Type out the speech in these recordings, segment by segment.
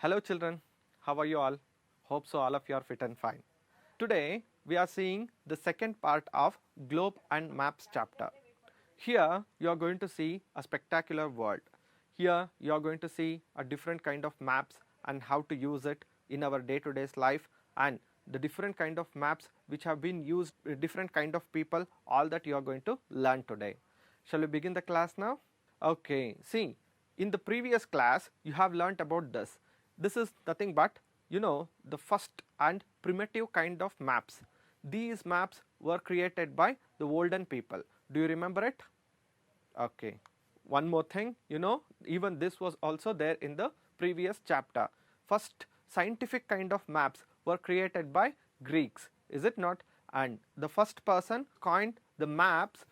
Hello children, how are you all? Hope so all of you are fit and fine. Today we are seeing the second part of Globe and Maps chapter. Here you are going to see a spectacular world. Here you are going to see a different kind of maps and how to use it in our day-to-day life, and the different kind of maps which have been used with different kind of people, all that you are going to learn today. Shall we begin the class now? Okay, see, in the previous class you have learnt about this. This is nothing but, the first and primitive kind of maps. These maps were created by the olden people. Do you remember it? Okay. One more thing, even this was also there in the previous chapter. First scientific kind of maps were created by Greeks, is it not? And the first person coined the maps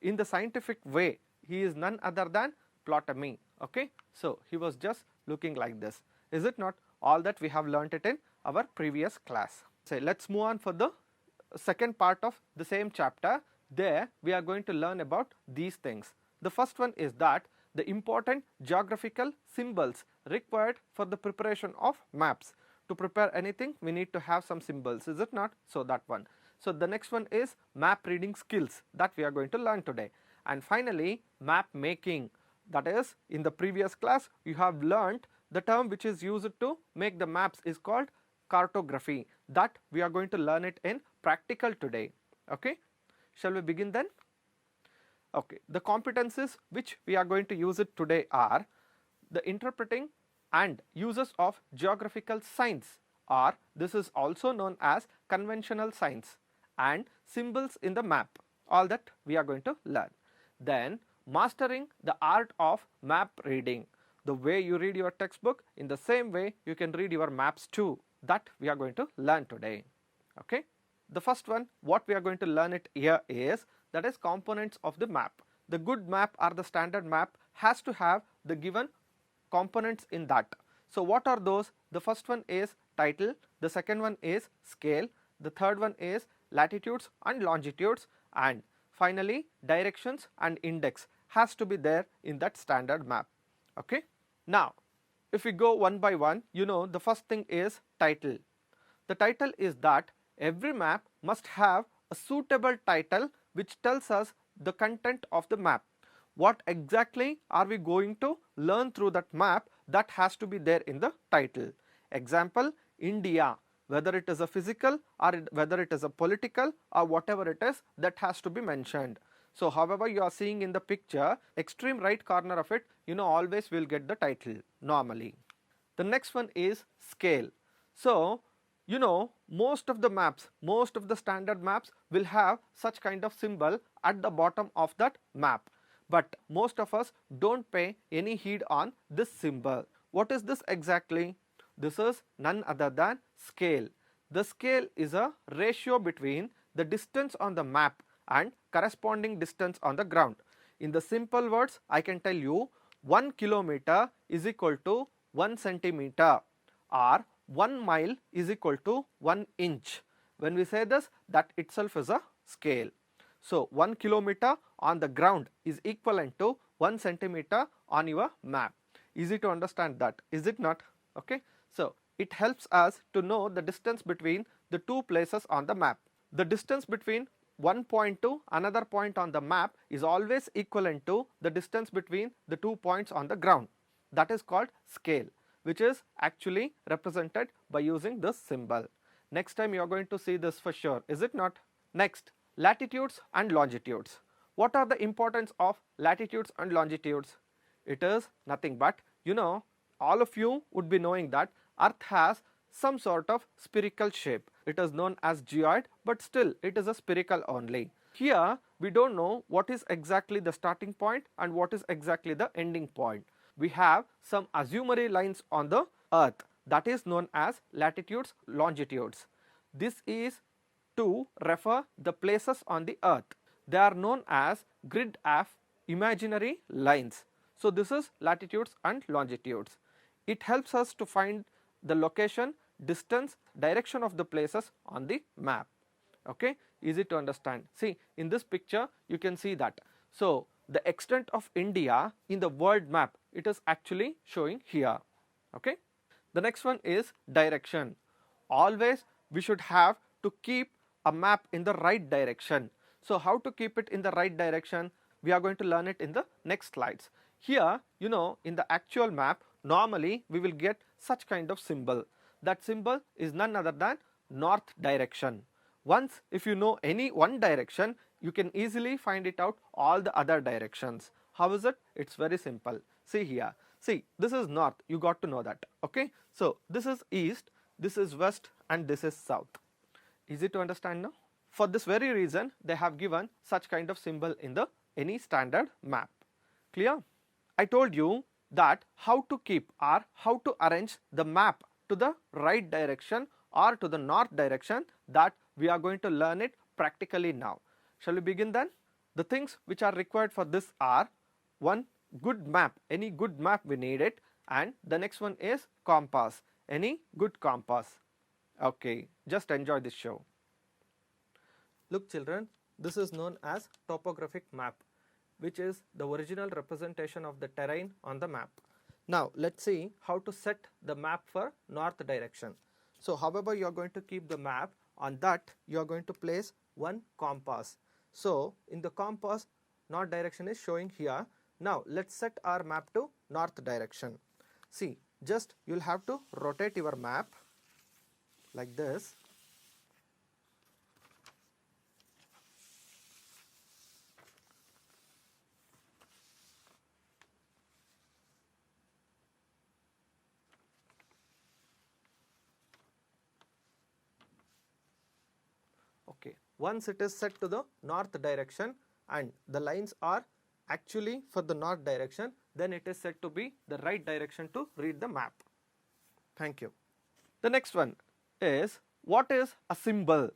in the scientific way. He is none other than Ptolemy. Okay, so he was just looking like this, is it not? All that we have learnt it in our previous class. So let's move on for the second part of the same chapter. There we are going to learn about these things. The first one is that the important geographical symbols required for the preparation of maps. To prepare anything we need to have some symbols, is it not? So that one. So the next one is map reading skills that we are going to learn today. And finally map making, that is, in the previous class you have learnt the term which is used to make the maps is called cartography. That we are going to learn it in practical today. Okay, shall we begin then? Okay, the competencies which we are going to use it today are the interpreting and uses of geographical signs, or this is also known as conventional signs, and symbols in the map. All that we are going to learn. Then mastering the art of map reading. The way you read your textbook, in the same way you can read your maps too. That we are going to learn today. Okay. The first one what we are going to learn it here is, that is, components of the map. The good map or the standard map has to have the given components in that. So what are those? The first one is title, the second one is scale, the third one is latitudes and longitudes, and finally directions and index has to be there in that standard map. Okay. Now if we go one by one, the first thing is title. The title is that every map must have a suitable title which tells us the content of the map. What exactly are we going to learn through that map, that has to be there in the title. Example, India, whether it is a physical or whether it is a political or whatever it is, that has to be mentioned. So however you are seeing in the picture, extreme right corner of it, always will get the title normally. The next one is scale. So most of the maps, most of the standard maps will have such kind of symbol at the bottom of that map, but most of us don't pay any heed on this symbol. What is this exactly? This is none other than scale. The scale is a ratio between the distance on the map and corresponding distance on the ground. In the simple words, I can tell you 1 kilometer is equal to 1 centimeter, or 1 mile is equal to 1 inch. When we say this, that itself is a scale. So 1 kilometer on the ground is equivalent to 1 centimeter on your map. Easy to understand that, is it not? Okay. So it helps us to know the distance between the two places on the map. The distance between one point to another point on the map is always equivalent to the distance between the 2 points on the ground. That is called scale, which is actually represented by using this symbol. Next time you are going to see this for sure, is it not? Next, latitudes and longitudes. What are the importance of latitudes and longitudes? It is nothing but, all of you would be knowing that Earth has some sort of spherical shape. It is known as geoid, but still it is a spherical only. Here we don't know what is exactly the starting point and what is exactly the ending point. We have some assumery lines on the earth, that is known as latitudes, longitudes. This is to refer the places on the earth. They are known as grid of imaginary lines. So this is latitudes and longitudes. It helps us to find the location, distance, direction of the places on the map. Okay, easy to understand. See, in this picture you can see that. So the extent of India in the world map, it is actually showing here. Okay. The next one is direction. Always we should have to keep a map in the right direction. So how to keep it in the right direction? We are going to learn it in the next slides. Here, in the actual map, normally we will get such kind of symbol. That symbol is none other than north direction. Once if you know any one direction, you can easily find it out all the other directions. How is it? It's very simple. See here. See, this is north. You got to know that. Okay. So this is east, this is west, and this is south. Easy to understand now? For this very reason, they have given such kind of symbol in the any standard map. Clear? I told you that how to keep or how to arrange the map to the right direction or to the north direction, that we are going to learn it practically now. Shall we begin then? The things which are required for this are: one, good map, any good map we need it, and the next one is compass, any good compass. Okay, just enjoy this show. Look children, this is known as topographic map, which is the original representation of the terrain on the map. Now let's see how to set the map for north direction. So however you are going to keep the map, on that you are going to place one compass. So in the compass, north direction is showing here. Now let's set our map to north direction. See, just you'll have to rotate your map like this. Okay, once it is set to the north direction and the lines are actually for the north direction, then it is said to be the right direction to read the map. Thank you. The next one is, what is a symbol?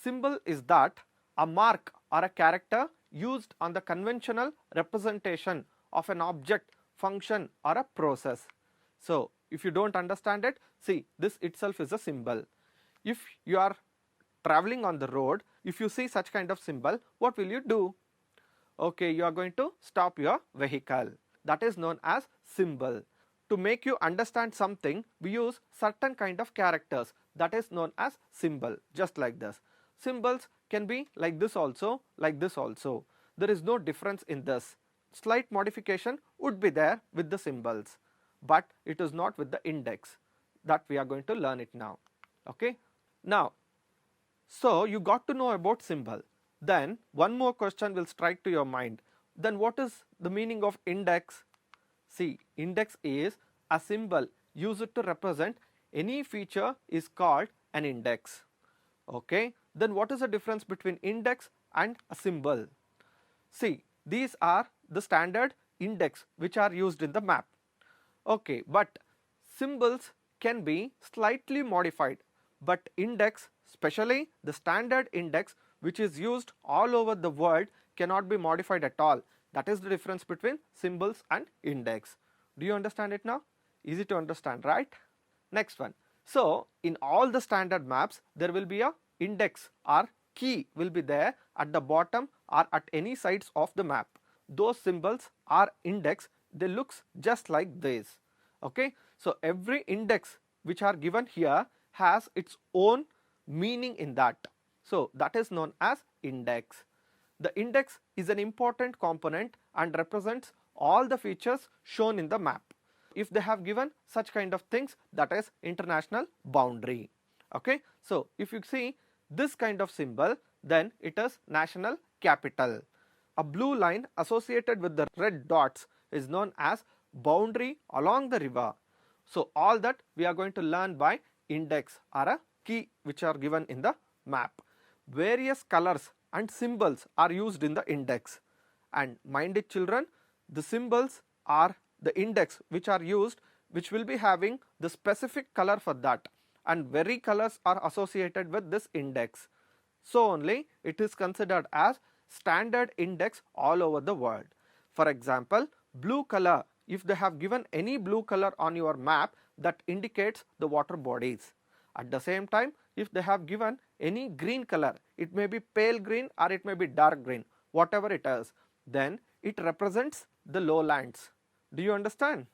Symbol is that a mark or a character used on the conventional representation of an object, function, or a process. So if you don't understand it, see, this itself is a symbol. If you are traveling on the road, if you see such kind of symbol, what will you do? Okay, you are going to stop your vehicle. That is known as symbol. To make you understand something, we use certain kind of characters, that is known as symbol, just like this. Symbols can be like this also, like this also. There is no difference in this. Slight modification would be there with the symbols, but it is not with the index. That we are going to learn it now. Okay. Now, so you got to know about symbol. Then one more question will strike to your mind. Then what is the meaning of index? See, index is a symbol used to represent any feature is called an index. Okay. Then what is the difference between index and a symbol? See, these are the standard index which are used in the map. Okay, but symbols can be slightly modified, but index, especially the standard index which is used all over the world, cannot be modified at all. That is the difference between symbols and index. Do you understand it now? Easy to understand, right? Next one. So in all the standard maps, there will be a index or key will be there at the bottom or at any sides of the map. Those symbols are index, they looks just like this. Okay, so every index which are given here has its own meaning in that. So that is known as index. The index is an important component and represents all the features shown in the map. If they have given such kind of things, that is international boundary. Okay, so if you see this kind of symbol, then it is national capital. A blue line associated with the red dots is known as boundary along the river. So all that we are going to learn by index or a key which are given in the map. Various colors and symbols are used in the index, and mind it children, the symbols are the index which are used, which will be having the specific color for that, and very colors are associated with this index. So only it is considered as standard index all over the world. For example, blue color, if they have given any blue color on your map, that indicates the water bodies. At the same time, if they have given any green color, it may be pale green or it may be dark green, whatever it is, then it represents the lowlands. Do you understand?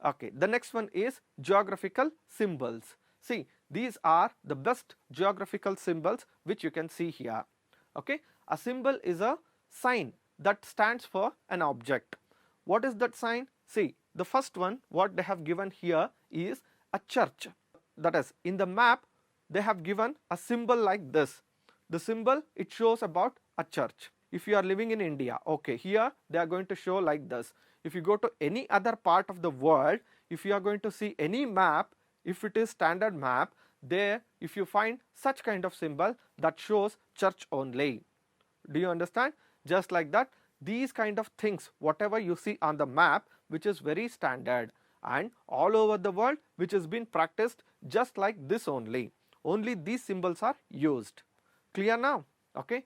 Okay, the next one is geographical symbols. See, these are the best geographical symbols which you can see here. Okay, a symbol is a sign that stands for an object. What is that sign? See, the first one what they have given here is a church. That is, in the map they have given a symbol like this. The symbol, it shows about a church. If you are living in India, okay, here they are going to show like this. If you go to any other part of the world, if you are going to see any map, if it is standard map, there if you find such kind of symbol, that shows church only. Do you understand? Just like that, these kind of things, whatever you see on the map, which is very standard and all over the world, which has been practiced just like this only. Only these symbols are used. Clear now? Okay.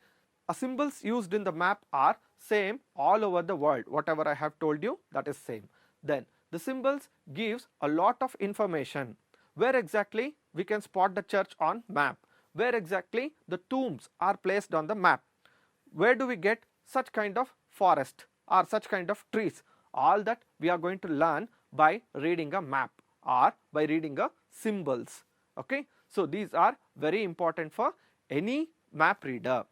Symbols used in the map are same all over the world. Whatever I have told you, that is same. Then the symbols gives a lot of information. Where exactly we can spot the church on map? Where exactly the tombs are placed on the map? Where do we get such kind of forest or such kind of trees? All that we are going to learn by reading a map or by reading a symbols. Okay. So these are very important for any map reader.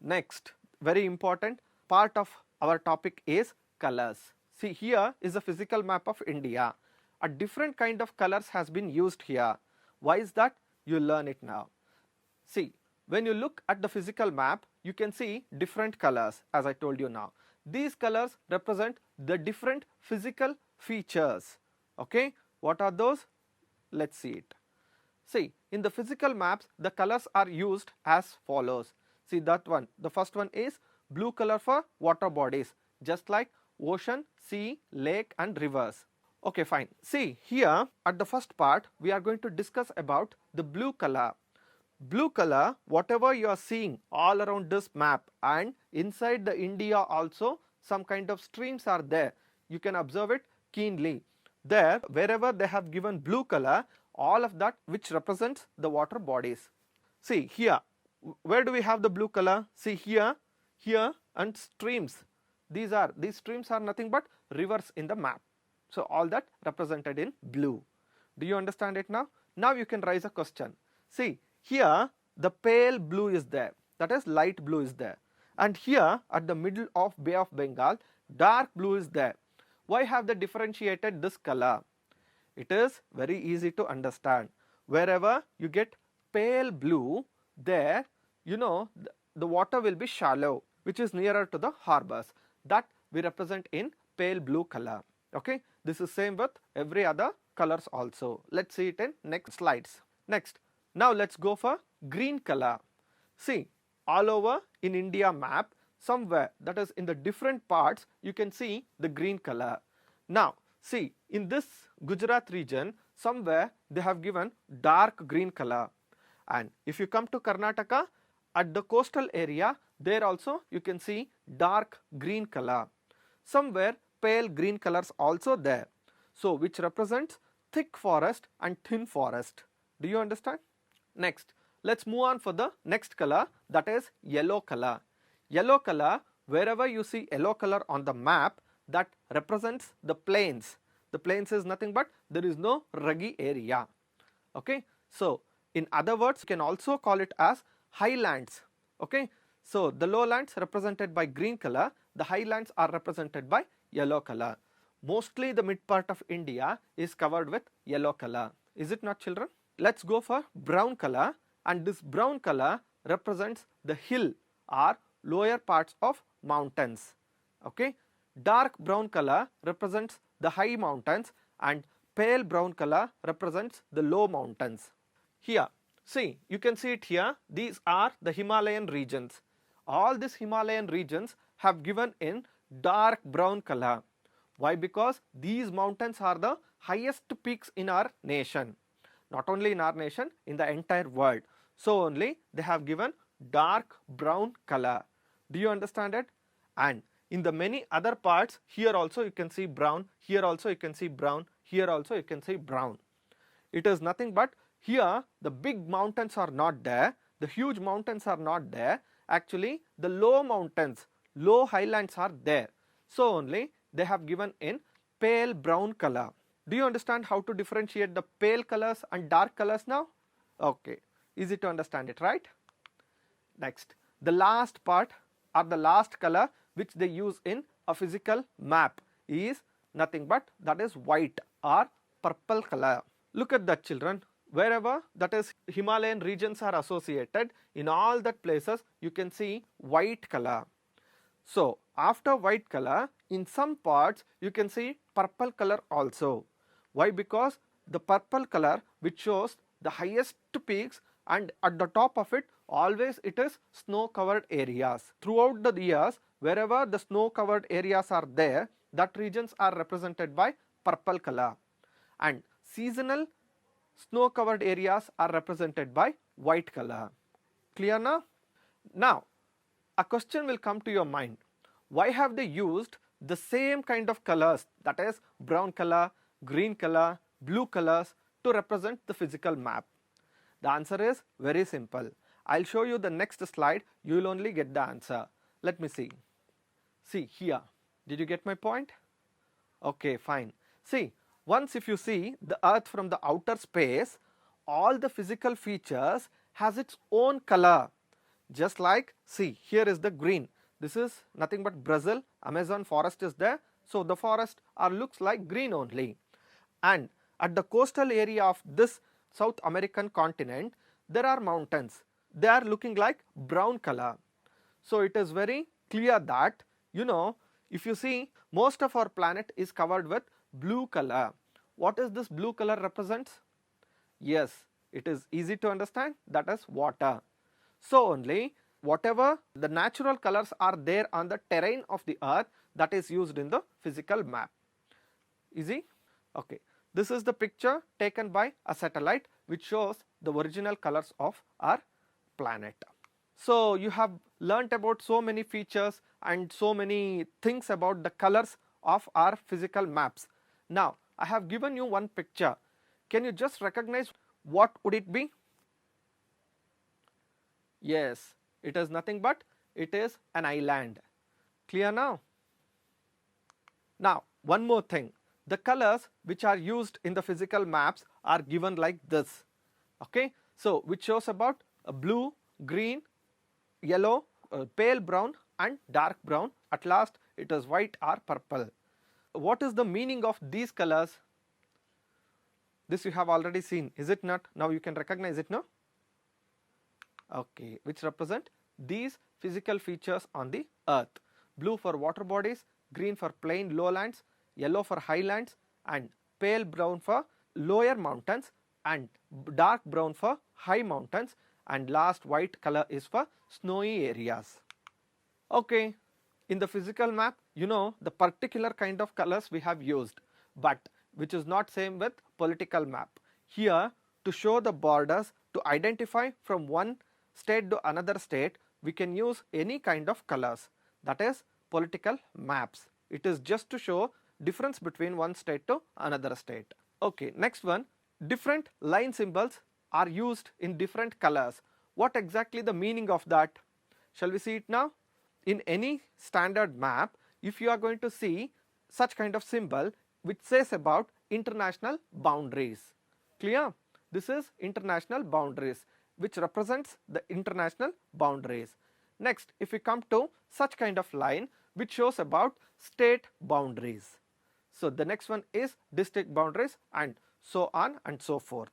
Next, very important part of our topic is colors. See, here is a physical map of India. A different kind of colors has been used here. Why is that? You learn it now. See, when you look at the physical map, you can see different colors, as I told you now. These colors represent the different physical features. Okay, what are those? Let's see it. See, in the physical maps, the colors are used as follows. See that one, the first one is blue color for water bodies, just like ocean, sea, lake and rivers. Okay, fine. See, here at the first part, we are going to discuss about the blue color. Blue color, whatever you are seeing all around this map and inside the India also, some kind of streams are there. You can observe it keenly. There, wherever they have given blue color, all of that which represents the water bodies. See here, where do we have the blue color? See here, here and streams. These streams are nothing but rivers in the map. So all that represented in blue. Do you understand it now? Now you can raise a question. See here, the pale blue is there, that is light blue is there, and here at the middle of Bay of Bengal, dark blue is there. Why have they differentiated this color? It is very easy to understand. Wherever you get pale blue, there you know the water will be shallow, which is nearer to the harbors. That we represent in pale blue color. Okay, this is same with every other colors also. Let's see it in next slides. Next, now let's go for green color. See, all over in India map, somewhere, that is in the different parts, you can see the green color. Now see, in this Gujarat region, somewhere they have given dark green color, and if you come to Karnataka, at the coastal area, there also you can see dark green color. Somewhere pale green colors also there. So which represents thick forest and thin forest. Do you understand? Next, let's move on for the next color, that is yellow color. Yellow color, wherever you see yellow color on the map, that represents the plains. The plains is nothing but there is no ruggy area. Okay, so in other words, you can also call it as highlands. Okay, so the lowlands represented by green color, the highlands are represented by yellow color. Mostly the mid part of India is covered with yellow color. Is it not, children? Let's go for brown color, and this brown color represents the hill or lower parts of mountains. Okay, dark brown color represents the high mountains and pale brown color represents the low mountains. Here, see, you can see it here, these are the Himalayan regions. All these Himalayan regions have given in dark brown color. Why? Because these mountains are the highest peaks in our nation. Not only in our nation, in the entire world. So only they have given dark brown color. Do you understand it? And in the many other parts, here also you can see brown, here also you can see brown, here also you can see brown. It is nothing but here the big mountains are not there, the huge mountains are not there. Actually the low mountains, low highlands are there. So only they have given in pale brown color. Do you understand how to differentiate the pale colors and dark colors now? Okay, easy to understand it, right? Next, the last part or the last color which they use in a physical map is nothing but that is white or purple color. Look at that, children. Wherever that is Himalayan regions are associated, in all that places you can see white color. So after white color, in some parts you can see purple color also. Why? Because the purple color which shows the highest peaks, and at the top of it always it is snow covered areas. Throughout the years, wherever the snow covered areas are there, that regions are represented by purple color, and seasonal snow covered areas are represented by white color. Clear now? Now a question will come to your mind. Why have they used the same kind of colors, that is brown color, green color, blue colors, to represent the physical map? The answer is very simple. I'll show you the next slide. You will only get the answer. Let me see. See here. Did you get my point? Okay, fine. See, once if you see the earth from the outer space, all the physical features has its own color. Just like, see, here is the green. This is nothing but Brazil, Amazon forest is there. So the forest looks like green only. And at the coastal area of this South American continent, there are mountains. They are looking like brown color. So it is very clear that, you know, if you see, most of our planet is covered with blue color. What is this blue color represents? Yes, it is easy to understand, that is water. So only whatever the natural colors are there on the terrain of the earth, that is used in the physical map. Easy? Okay. This is the picture taken by a satellite which shows the original colors of our planet. So you have learnt about so many features and so many things about the colors of our physical maps. Now I have given you one picture. Can you just recognize what would it be? Yes, it is nothing but it is an island. Clear now? Now one more thing. The colors which are used in the physical maps are given like this. Okay, so which shows about a blue, green, yellow, pale brown and dark brown. At last it is white or purple. What is the meaning of these colors? This you have already seen, is it not? Now you can recognize it, no? Okay, which represent these physical features on the earth. Blue for water bodies, green for plain lowlands, yellow for highlands, and pale brown for lower mountains, and dark brown for high mountains, and last white color is for snowy areas. Okay, in the physical map, you know the particular kind of colors we have used, but which is not same with political map. Here, to show the borders, to identify from one state to another state, we can use any kind of colors, that is political maps. It is just to show difference between one state to another state. Okay, next one, different line symbols are used in different colors. What exactly the meaning of that? Shall we see it now? In any standard map, if you are going to see such kind of symbol which says about international boundaries. Clear? This is international boundaries which represents the international boundaries. Next, if we come to such kind of line which shows about state boundaries. So the next one is district boundaries and so on and so forth.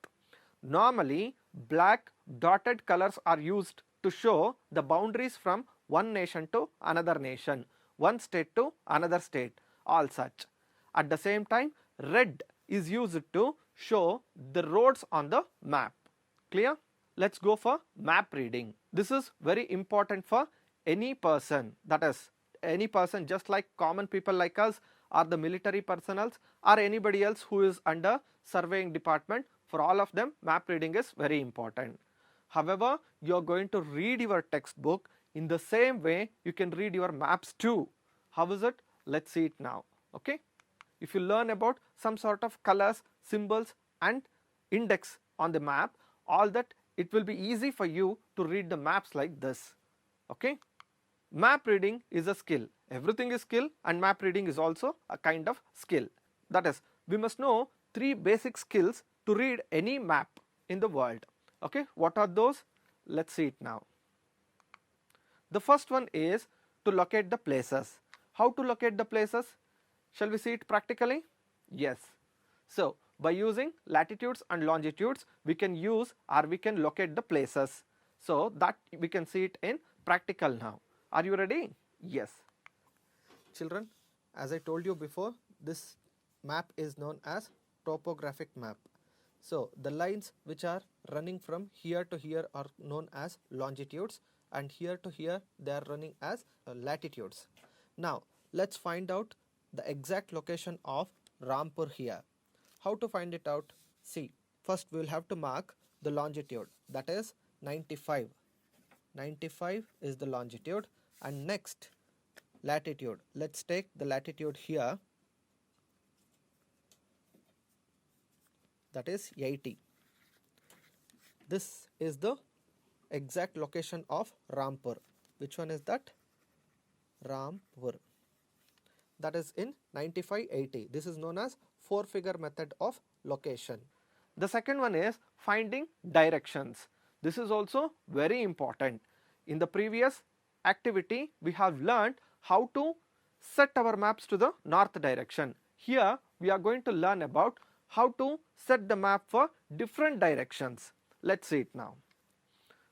Normally black dotted colors are used to show the boundaries from one nation to another nation, one state to another state, all such. At the same time, red is used to show the roads on the map. Clear? Let's go for map reading. This is very important for any person, that is any person just like common people like us, or the military personnel, or anybody else who is under surveying department. For all of them, map reading is very important. However, you are going to read your textbook in the same way you can read your maps too. How is it? Let's see it now. Okay. If you learn about some sort of colors, symbols and index on the map, all that, it will be easy for you to read the maps like this. Okay. Map reading is a skill. Everything is skill, and map reading is also a kind of skill. That is, we must know three basic skills to read any map in the world. Okay, what are those? Let's see it now. The first one is to locate the places. How to locate the places? Shall we see it practically? Yes. So, by using latitudes and longitudes, we can use or we can locate the places. So, that we can see it in practical now. Are you ready? Yes. Children, as I told you before, this map is known as topographic map. So, the lines which are running from here to here are known as longitudes, and here to here they are running as latitudes. Now, let's find out the exact location of Rampur here. How to find it out? See, first we will have to mark the longitude, that is 95. 95 is the longitude, and next latitude. Let's take the latitude here, that is 80. This is the exact location of Rampur. Which one is that? Rampur. That is in 9580. This is known as four-figure method of location. The second one is finding directions. This is also very important. In the previous activity, we have learned how to set our maps to the north direction. Here, we are going to learn about how to set the map for different directions. Let's see it now.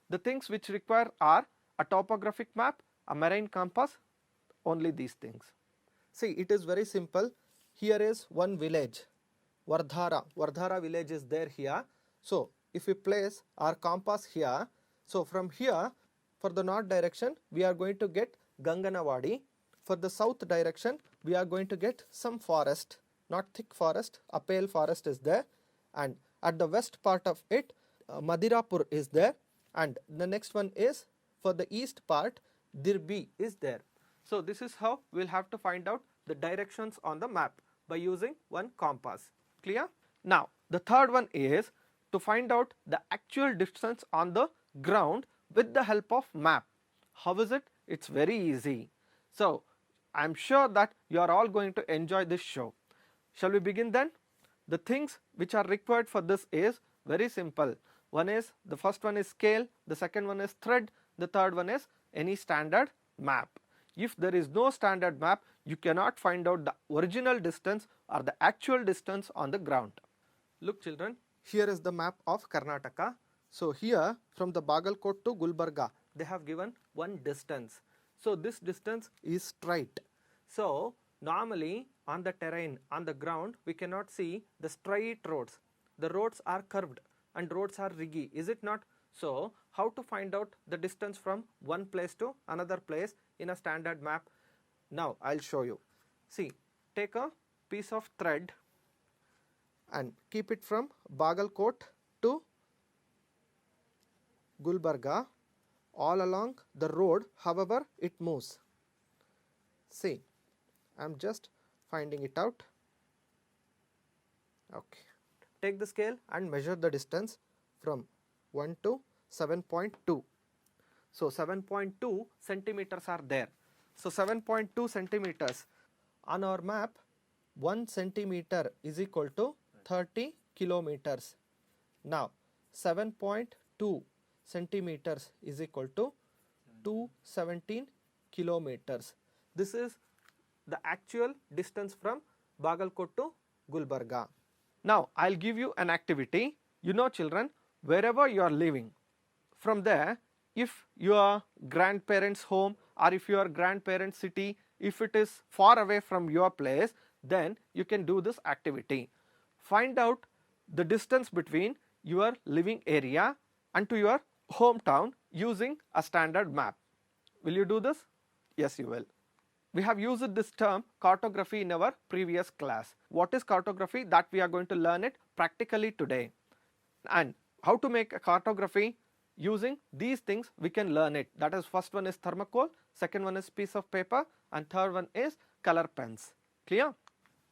The things which require are a topographic map, a marine compass, only these things. See, it is very simple. Here is one village, Vardhara. Vardhara village is there here. So, if we place our compass here, so from here, for the north direction, we are going to get Ganganavadi. For the south direction, we are going to get some forest, not thick forest, a pale forest is there. And at the west part of it, Madirapur is there. And the next one is, for the east part, Dirbi is there. So, this is how we will have to find out the directions on the map by using one compass. Clear? Now, the third one is to find out the actual distance on the ground with the help of map. How is it? It's very easy. So, I am sure that you are all going to enjoy this show. Shall we begin then? The things which are required for this is very simple. The first one is scale, the second one is thread, the third one is any standard map. If there is no standard map, you cannot find out the original distance or the actual distance on the ground. Look children, here is the map of Karnataka. So here from the Bagalkot to Gulbarga, they have given one distance. So this distance is straight. So normally on the terrain, on the ground, we cannot see the straight roads. The roads are curved and roads are riggy, is it not? So how to find out the distance from one place to another place in a standard map? Now I'll show you. See, take a piece of thread and keep it from Bagalkot to Gulbarga all along the road, however it moves. See, I'm just finding it out. Okay. Take the scale and measure the distance from 1 to 7.2. So 7.2 centimeters are there. So 7.2 centimeters. On our map, 1 centimeter is equal to 30 kilometers. Now 7.2 centimeters is equal to 217 kilometers. This is the actual distance from Bagalkot to Gulbarga. Now I'll give you an activity. You know children, wherever you are living, from there, if your grandparents' home or if your grandparents' city, if it is far away from your place, then you can do this activity. Find out the distance between your living area and to your hometown using a standard map. Will you do this? Yes, you will. We have used this term cartography in our previous class. What is cartography? That we are going to learn it practically today. And how to make a cartography using these things we can learn it. That is, first one is thermocol, second one is piece of paper, and third one is color pens. Clear?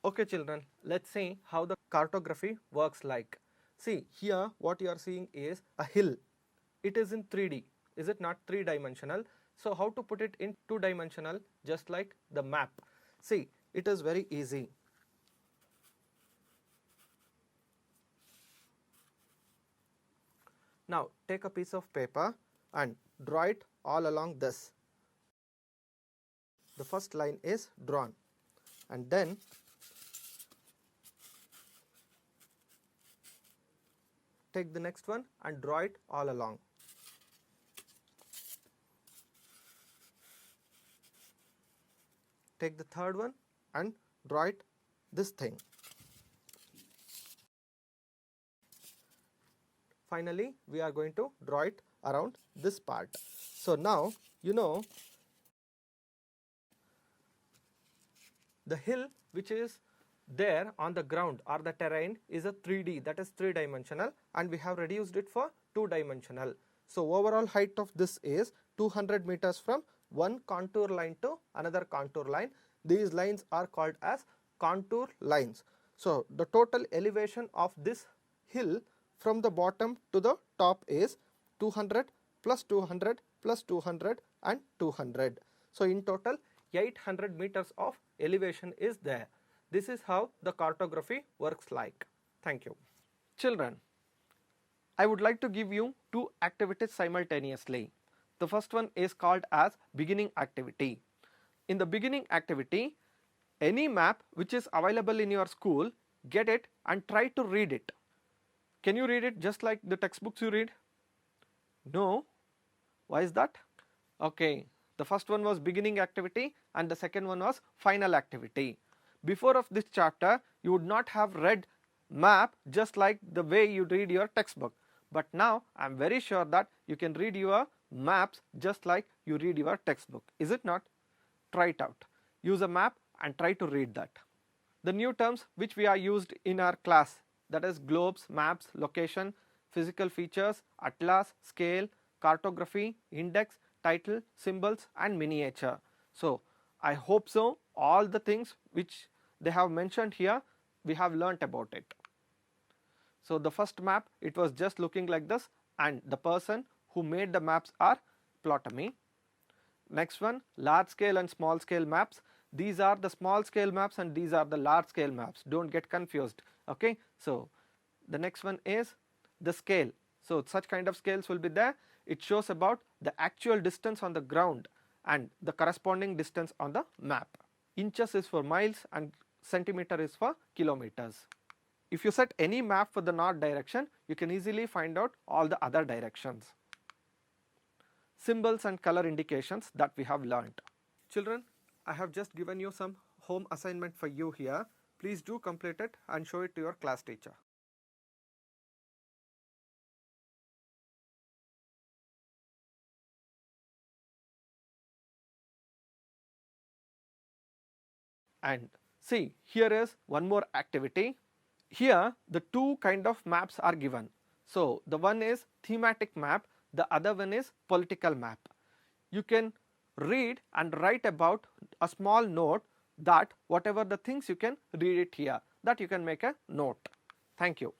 Okay children, let's see how the cartography works like. See, here what you are seeing is a hill. It is in 3D. Is it not 3-dimensional? So how to put it in 2-dimensional, just like the map? See, it is very easy. Now take a piece of paper and draw it all along this. The first line is drawn, and then take the next one and draw it all along. Take the third one and draw it this thing. Finally, we are going to draw it around this part. So now you know the hill which is there on the ground or the terrain is a 3D, that is 3-dimensional, and we have reduced it for 2-dimensional. So overall height of this is 200 meters from one contour line to another contour line. These lines are called as contour lines. So the total elevation of this hill from the bottom to the top is 200 plus 200 plus 200 and 200. So in total 800 meters of elevation is there. This is how the cartography works like. Thank you. Children, I would like to give you two activities simultaneously. The first one is called as beginning activity. In the beginning activity, any map which is available in your school, get it and try to read it. Can you read it just like the textbooks you read? No. Why is that? Okay, the first one was beginning activity and the second one was final activity. Before of this chapter, you would not have read map just like the way you read your textbook. But now I am very sure that you can read your maps just like you read your textbook. Is it not? Try it out. Use a map and try to read that. The new terms which we are used in our class, that is globes, maps, location, physical features, atlas, scale, cartography, index, title, symbols and miniature. So I hope so all the things which they have mentioned here we have learnt about it. So the first map, it was just looking like this, and the person who made the maps are Ptolemy. Next one, large scale and small scale maps. These are the small scale maps and these are the large scale maps. Don't get confused. Okay. So the next one is the scale. So such kind of scales will be there. It shows about the actual distance on the ground and the corresponding distance on the map. Inches is for miles and centimeter is for kilometers. If you set any map for the north direction, you can easily find out all the other directions. Symbols and color indications that we have learnt. Children, I have just given you some home assignment for you here. Please do complete it and show it to your class teacher. And see, here is one more activity. Here the two kind of maps are given. So the one is thematic map, the other one is political map. You can read and write about a small note that whatever the things you can read it here, that you can make a note. Thank you.